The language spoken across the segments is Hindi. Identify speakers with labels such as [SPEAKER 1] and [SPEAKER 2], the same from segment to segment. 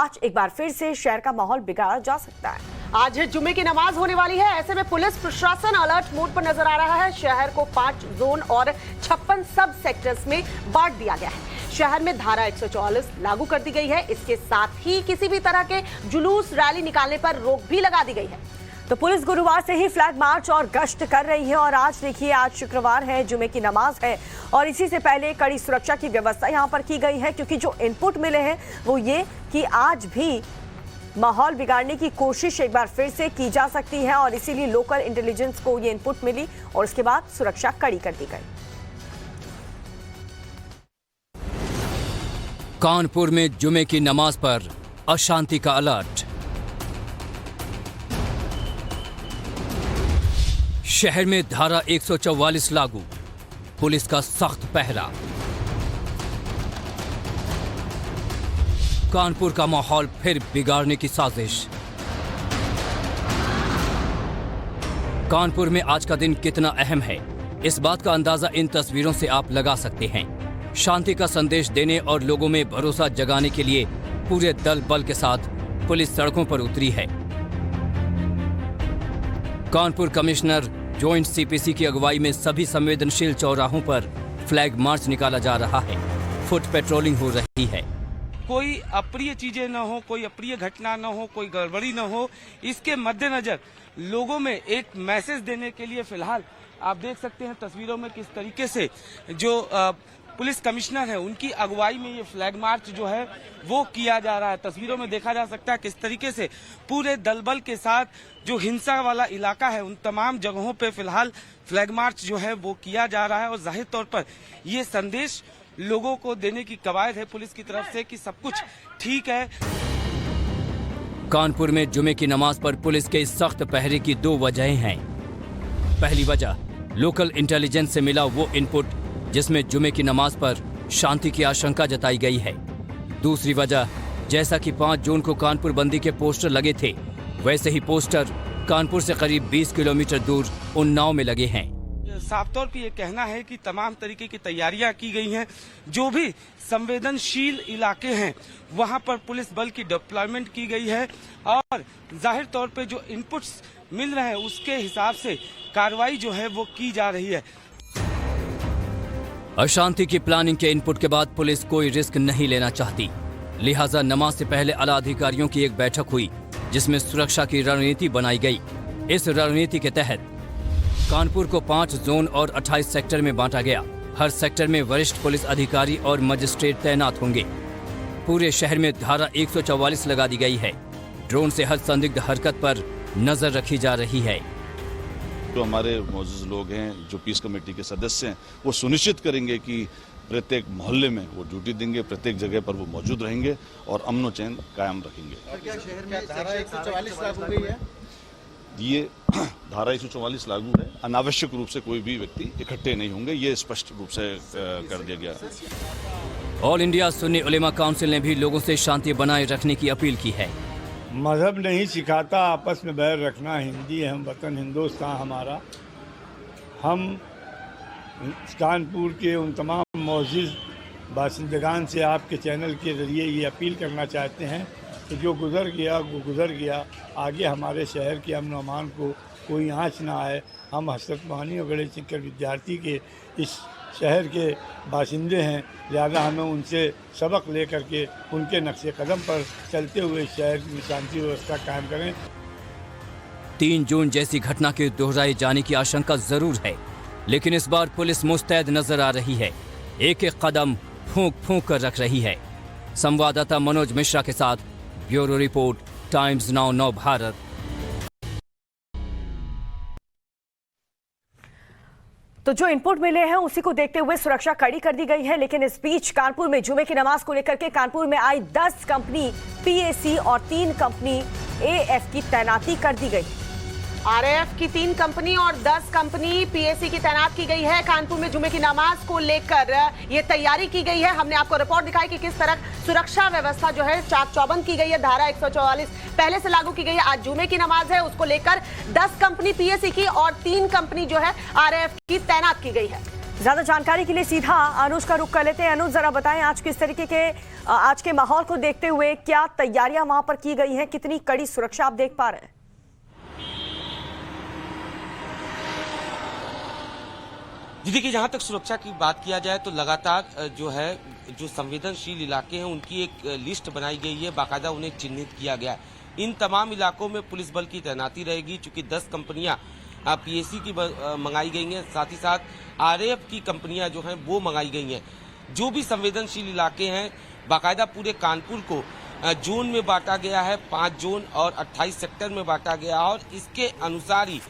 [SPEAKER 1] 5 एक बार फिर से शहर का माहौल बिगाड़ा जा सकता है।
[SPEAKER 2] आज जुम्मे की नमाज होने वाली है, ऐसे में पुलिस प्रशासन अलर्ट मोड पर नजर आ रहा है। शहर को 5 जोन और 56 सब सेक्टर्स में बांट दिया गया है। शहर में धारा 144 लागू कर दी गई है। इसके साथ ही किसी भी तरह के जुलूस रैली निकालने पर रोक भी लगा दी गई है।
[SPEAKER 1] तो पुलिस गुरुवार से ही फ्लैग मार्च और गश्त कर रही है और आज देखिए, आज शुक्रवार है, जुमे की नमाज है और इसी से पहले कड़ी सुरक्षा की व्यवस्था यहां पर की गई है, क्योंकि जो इनपुट मिले हैं वो ये कि आज भी माहौल बिगाड़ने की कोशिश एक बार फिर से की जा सकती है और इसीलिए लोकल इंटेलिजेंस को ये इनपुट मिली और उसके बाद सुरक्षा कड़ी कर दी गई।
[SPEAKER 3] कानपुर में जुमे की नमाज पर अशांति का अलर्ट। शहर में धारा 144 लागू, पुलिस का सख्त पहरा। कानपुर का माहौल फिर बिगाड़ने की साजिश। कानपुर में आज का दिन कितना अहम है, इस बात का अंदाजा इन तस्वीरों से आप लगा सकते हैं। शांति का संदेश देने और लोगों में भरोसा जगाने के लिए पूरे दल बल के साथ पुलिस सड़कों पर उतरी है। कानपुर कमिश्नर जॉइंट सीपीसी की अगुवाई में सभी संवेदनशील चौराहों पर फ्लैग मार्च निकाला जा रहा है। फुट पेट्रोलिंग हो रही है।
[SPEAKER 4] कोई अप्रिय चीजें न हो, कोई अप्रिय घटना न हो, कोई गड़बड़ी न हो, इसके मद्देनजर लोगों में एक मैसेज देने के लिए फिलहाल आप देख सकते हैं तस्वीरों में किस तरीके से जो पुलिस कमिश्नर है उनकी अगुवाई में ये फ्लैग मार्च जो है वो किया जा रहा है। तस्वीरों में देखा जा सकता है किस तरीके से पूरे दलबल के साथ जो हिंसा वाला इलाका है उन तमाम जगहों पे फिलहाल फ्लैग मार्च जो है वो किया जा रहा है और जाहिर तौर पर ये संदेश लोगों को देने की कवायद है पुलिस की तरफ से कि सब कुछ ठीक है।
[SPEAKER 3] कानपुर में जुमे की नमाज पर पुलिस के इस सख्त पहरे की 2 वजहें हैं। पहली वजह लोकल इंटेलिजेंस से मिला वो इनपुट जिसमें जुमे की नमाज पर शांति की आशंका जताई गई है। दूसरी वजह, जैसा कि 5 जून को कानपुर बंदी के पोस्टर लगे थे, वैसे ही पोस्टर कानपुर से करीब 20 किलोमीटर दूर उन्नाव में लगे हैं।
[SPEAKER 4] साफ तौर पे ये कहना है कि तमाम तरीके की तैयारियां की गई हैं। जो भी संवेदनशील इलाके हैं वहां पर पुलिस बल की डिप्लॉयमेंट की गई है और जाहिर तौर पे जो इनपुट्स मिल रहे हैं उसके हिसाब से कार्रवाई जो है वो की जा रही है।
[SPEAKER 3] अशांति की प्लानिंग के इनपुट के बाद पुलिस कोई रिस्क नहीं लेना चाहती, लिहाजा नमाज से पहले आला अधिकारियों की एक बैठक हुई जिसमें सुरक्षा की रणनीति बनाई गई। इस रणनीति के तहत कानपुर को 5 जोन और 28 सेक्टर में बांटा गया। हर सेक्टर में वरिष्ठ पुलिस अधिकारी और मजिस्ट्रेट तैनात होंगे। पूरे शहर में धारा 144 लगा दी गई है। ड्रोन से हर संदिग्ध हरकत पर नजर रखी जा रही है।
[SPEAKER 5] जो हमारे मौजूद लोग हैं, जो पीस कमेटी के सदस्य हैं, वो सुनिश्चित करेंगे कि प्रत्येक मोहल्ले में वो ड्यूटी देंगे, प्रत्येक जगह पर वो मौजूद रहेंगे और अमन चैन कायम रखेंगे।
[SPEAKER 6] क्या शहर में धारा 144 लागू हो गई है?
[SPEAKER 5] ये धारा 144 लागू है। अनावश्यक रूप से कोई भी व्यक्ति इकट्ठे नहीं होंगे, ये स्पष्ट रूप से कर दिया गया है।
[SPEAKER 3] ऑल इंडिया सुन्नी उलेमा काउंसिल ने भी लोगों से शांति बनाए रखने की अपील की है।
[SPEAKER 7] मजहब नहीं सिखाता आपस में बैर रखना, हिंदी है हम वतन हिंदुस्तान हमारा। हम कानपुर के उन तमाम मौजूद बासिंदगान से आपके चैनल के ज़रिए ये अपील करना चाहते हैं कि जो गुज़र गया वो गुज़र गया, आगे हमारे शहर के अमन अमान को कोई आँच ना आए। हम हसरत मोहानी और गणेश शंकर विद्यार्थी के इस शहर के बाशिंदे हैं, लिहाजा हमें उनसे सबक ले करके उनके नक्शे कदम पर चलते हुए शहर की शांति व्यवस्था कायम करें।
[SPEAKER 3] 3 जून जैसी घटना के दोहराए जाने की आशंका जरूर है, लेकिन इस बार पुलिस मुस्तैद नजर आ रही है। एक एक कदम फूंक फूंक कर रख रही है। संवाददाता मनोज मिश्रा के साथ ब्यूरो रिपोर्ट, टाइम्स नाउ नव भारत।
[SPEAKER 1] तो जो इनपुट मिले हैं उसी को देखते हुए सुरक्षा कड़ी कर दी गई है, लेकिन इस बीच कानपुर में जुमे की नमाज को लेकर के कानपुर में आई 10 कंपनी पीएसी और 3 कंपनी एएफ की तैनाती कर दी गई।
[SPEAKER 2] आरएएफ की 3 कंपनी और 10 कंपनी पीएसी की तैनात की गई है। कानपुर में जुमे की नमाज को लेकर ये तैयारी की गई है। हमने आपको रिपोर्ट दिखाई कि किस तरह सुरक्षा व्यवस्था जो है चाक चौबंद की गई है। धारा 144 पहले से लागू की गई है। आज जुमे की नमाज है, उसको लेकर 10 कंपनी पीएसी की और 3 कंपनी जो है आरएएफ की तैनात की गई है।
[SPEAKER 1] ज्यादा जानकारी के लिए सीधा अनुज का रुख कर लेते हैं। अनुज, जरा बताएं आज किस तरीके के आज के माहौल को देखते हुए क्या तैयारियां वहां पर की गई हैं, कितनी कड़ी सुरक्षा आप देख पा रहे हैं?
[SPEAKER 4] जी देखिए, जहां तक सुरक्षा की बात किया जाए तो लगातार जो संवेदनशील इलाके हैं उनकी एक लिस्ट बनाई गई है, बाकायदा उन्हें चिन्हित किया गया है। इन तमाम इलाकों में पुलिस बल की तैनाती रहेगी, चूंकि 10 कंपनियां पीएसी की मंगाई गई हैं, साथ ही साथ आरएएफ की कंपनियां जो हैं वो मंगाई गई हैं। जो भी संवेदनशील इलाके हैं बाकायदा पूरे कानपुर को जोन में बांटा गया है, 5 जोन और 28 सेक्टर में बांटा गया है और इसके अनुसार ही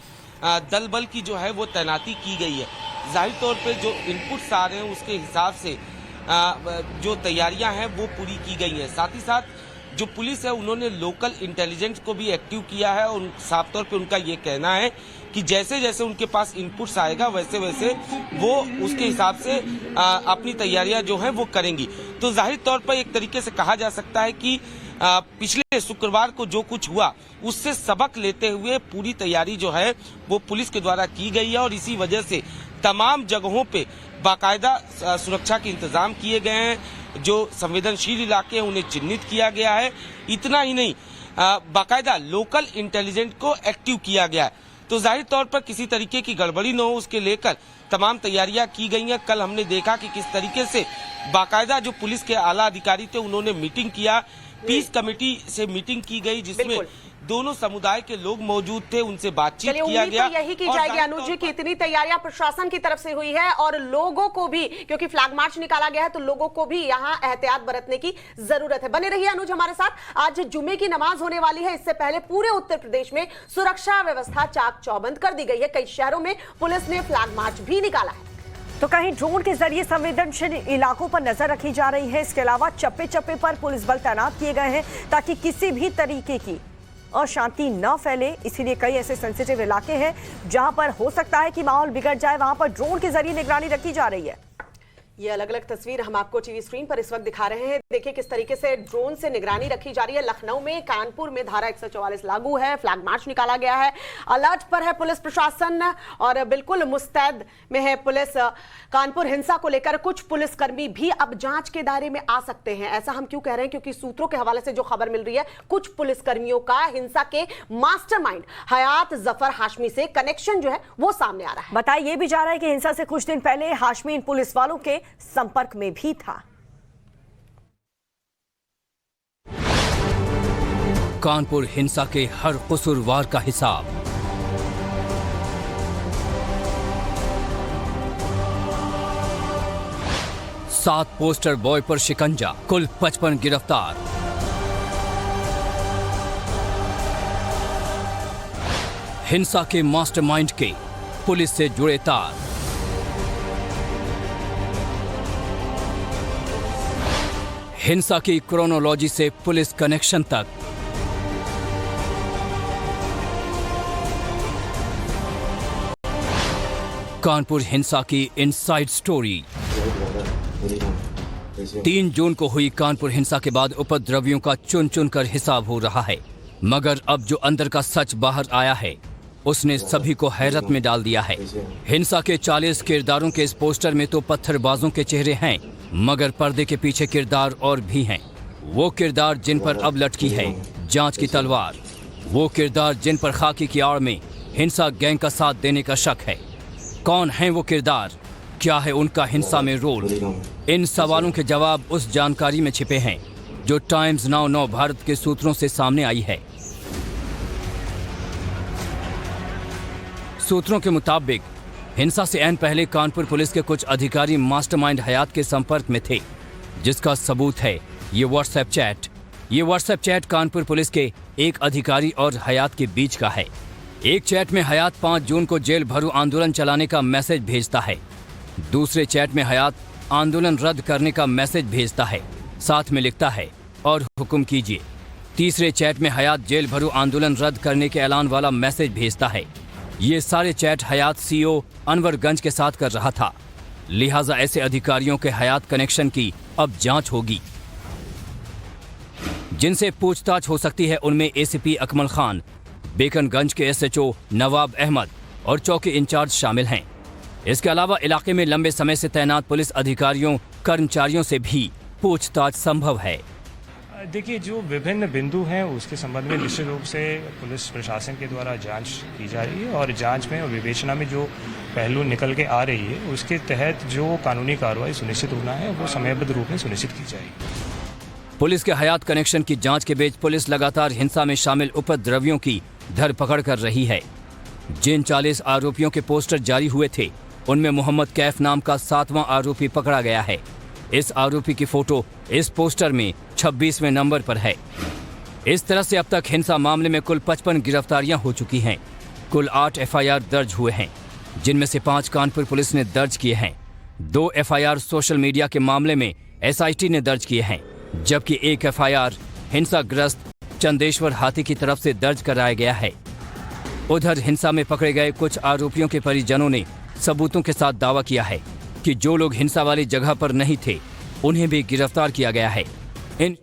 [SPEAKER 4] दल बल की जो है वो तैनाती की गई है। जाहिर तौर पे जो इनपुट्स आ रहे हैं उसके हिसाब से जो तैयारियां हैं वो पूरी की गई हैं। साथ ही साथ जो पुलिस है उन्होंने लोकल इंटेलिजेंस को भी एक्टिव किया है और साफ तौर पे उनका ये कहना है कि जैसे जैसे उनके पास इनपुट्स आएगा वैसे वैसे वो उसके हिसाब से अपनी तैयारियां जो हैं वो करेंगी। तो जाहिर तौर पर एक तरीके से कहा जा सकता है कि पिछले शुक्रवार को जो कुछ हुआ उससे सबक लेते हुए पूरी तैयारी जो है वो पुलिस के द्वारा की गई है और इसी वजह से तमाम जगहों पे बाकायदा सुरक्षा के इंतजाम किए गए हैं। जो संवेदनशील इलाके हैं उन्हें चिन्हित किया गया है। इतना ही नहीं, बाकायदा लोकल इंटेलिजेंस को एक्टिव किया गया है। तो जाहिर तौर पर किसी तरीके की गड़बड़ी न हो उसके लेकर तमाम तैयारियां की गई हैं। कल हमने देखा कि किस तरीके से बाकायदा जो पुलिस के आला अधिकारी थे उन्होंने मीटिंग किया, पीस कमेटी से मीटिंग की गई जिसमें दोनों समुदाय के लोग मौजूद थे, उनसे बातचीत किया गया।
[SPEAKER 2] तो यही की जाएगी अनुज जी कि इतनी तैयारियां प्रशासन की तरफ से हुई है और लोगों को भी, क्योंकि फ्लैग मार्च निकाला गया है तो लोगों को भी यहां एहतियात बरतने की जरूरत है। बने रहिए अनुज हमारे साथ। आज जुम्मे की नमाज होने वाली है, इससे पहले पूरे उत्तर प्रदेश में सुरक्षा व्यवस्था चाक चौबंद कर दी गई है। कई शहरों में पुलिस ने फ्लैग मार्च भी निकाला है।
[SPEAKER 1] तो कहीं ड्रोन के जरिए संवेदनशील इलाकों पर नजर रखी जा रही है, इसके अलावा चप्पे चप्पे पर पुलिस बल तैनात किए गए हैं ताकि किसी भी तरीके की अशांति न फैले। इसीलिए कई ऐसे सेंसिटिव इलाके हैं जहां पर हो सकता है कि माहौल बिगड़ जाए, वहां पर ड्रोन के जरिए निगरानी रखी जा रही है।
[SPEAKER 2] ये अलग अलग तस्वीर हम आपको टीवी स्क्रीन पर इस वक्त दिखा रहे हैं। देखिए किस तरीके से ड्रोन से निगरानी रखी जा रही है। लखनऊ में, कानपुर में धारा 144 लागू है, फ्लैग मार्च निकाला गया है, अलर्ट पर है पुलिस प्रशासन और बिल्कुल मुस्तैद में है पुलिस। कानपुर हिंसा को लेकर कुछ पुलिसकर्मी भी अब जांच के दायरे में आ सकते हैं। ऐसा हम क्यों कह रहे हैं? क्योंकि सूत्रों के हवाले से जो खबर मिल रही है, कुछ पुलिसकर्मियों का हिंसा के मास्टरमाइंड हयात जफर हाशमी से कनेक्शन जो है वो सामने आ रहा है।
[SPEAKER 1] बताया यह भी जा रहा है कि हिंसा से कुछ दिन पहले हाशमी इन पुलिस वालों के संपर्क में भी था।
[SPEAKER 3] कानपुर हिंसा के हर कसूरवार का हिसाब। सात पोस्टर बॉय पर शिकंजा, कुल 55 गिरफ्तार। हिंसा के मास्टरमाइंड के पुलिस से जुड़े तार। हिंसा की क्रोनोलॉजी से पुलिस कनेक्शन तक। कानपुर हिंसा की इनसाइड स्टोरी। 3 जून को हुई कानपुर हिंसा के बाद उपद्रवियों का चुन चुन कर हिसाब हो रहा है, मगर अब जो अंदर का सच बाहर आया है उसने सभी को हैरत में डाल दिया है। हिंसा के 40 किरदारों के इस पोस्टर में तो पत्थरबाजों के चेहरे हैं, मगर पर्दे के पीछे किरदार और भी हैं। वो किरदार जिन पर अब लटकी है जांच की तलवार, वो किरदार जिन पर खाकी की आड़ में हिंसा गैंग का साथ देने का शक है। कौन है वो किरदार? क्या है उनका हिंसा में रोल? इन सवालों के जवाब उस जानकारी में छिपे हैं जो टाइम्स नाउ नव भारत के सूत्रों से सामने आई है। सूत्रों के मुताबिक हिंसा से ऐन पहले कानपुर पुलिस के कुछ अधिकारी मास्टरमाइंड हयात के संपर्क में थे, जिसका सबूत है ये व्हाट्सएप चैट। ये व्हाट्सएप चैट कानपुर पुलिस के एक अधिकारी और हयात के बीच का है। एक चैट में हयात 5 जून को जेल भरो आंदोलन चलाने का मैसेज भेजता है। दूसरे चैट में हयात आंदोलन रद्द करने का मैसेज भेजता है, साथ में लिखता है और हुक्म कीजिए। तीसरे चैट में हयात जेल भरो आंदोलन रद्द करने के ऐलान वाला मैसेज भेजता है। ये सारे चैट हयात सीओ अनवरगंज के साथ कर रहा था, लिहाजा ऐसे अधिकारियों के हयात कनेक्शन की अब जांच होगी। जिनसे पूछताछ हो सकती है उनमें एसीपी अकमल खान, बेकनगंज के एसएचओ नवाब अहमद और चौकी इंचार्ज शामिल हैं। इसके अलावा इलाके में लंबे समय से तैनात पुलिस अधिकारियों कर्मचारियों से भी पूछताछ संभव है।
[SPEAKER 8] देखिए, जो विभिन्न बिंदु हैं उसके संबंध में निश्चित रूप से पुलिस प्रशासन के द्वारा जांच की जा रही है और जांच में और विवेचना में जो पहलू निकल के आ रही है उसके तहत जो कानूनी कार्रवाई सुनिश्चित होना है वो समयबद्ध रूप में सुनिश्चित की जाएगी।
[SPEAKER 3] पुलिस के हयात कनेक्शन की जांच के बीच पुलिस लगातार हिंसा में शामिल उपद्रवियों की धरपकड़ कर रही है। जिन 40 आरोपियों के पोस्टर जारी हुए थे उनमें मोहम्मद कैफ नाम का 7वां आरोपी पकड़ा गया है। इस आरोपी की फोटो इस पोस्टर में 26वें नंबर पर है। इस तरह से अब तक हिंसा मामले में कुल 55 गिरफ्तारियां हो चुकी हैं। कुल 8 एफआईआर दर्ज हुए हैं, जिनमें से 5 कानपुर पुलिस ने दर्ज किए हैं। 2 एफआईआर सोशल मीडिया के मामले में एसआईटी ने दर्ज किए हैं, जबकि 1 एफआईआर हिंसाग्रस्त चंदेश्वर हाथी की तरफ से दर्ज कराया गया है। उधर हिंसा में पकड़े गए कुछ आरोपियों के परिजनों ने सबूतों के साथ दावा किया है कि जो लोग हिंसा वाली जगह पर नहीं थे उन्हें भी गिरफ्तार किया गया है। इन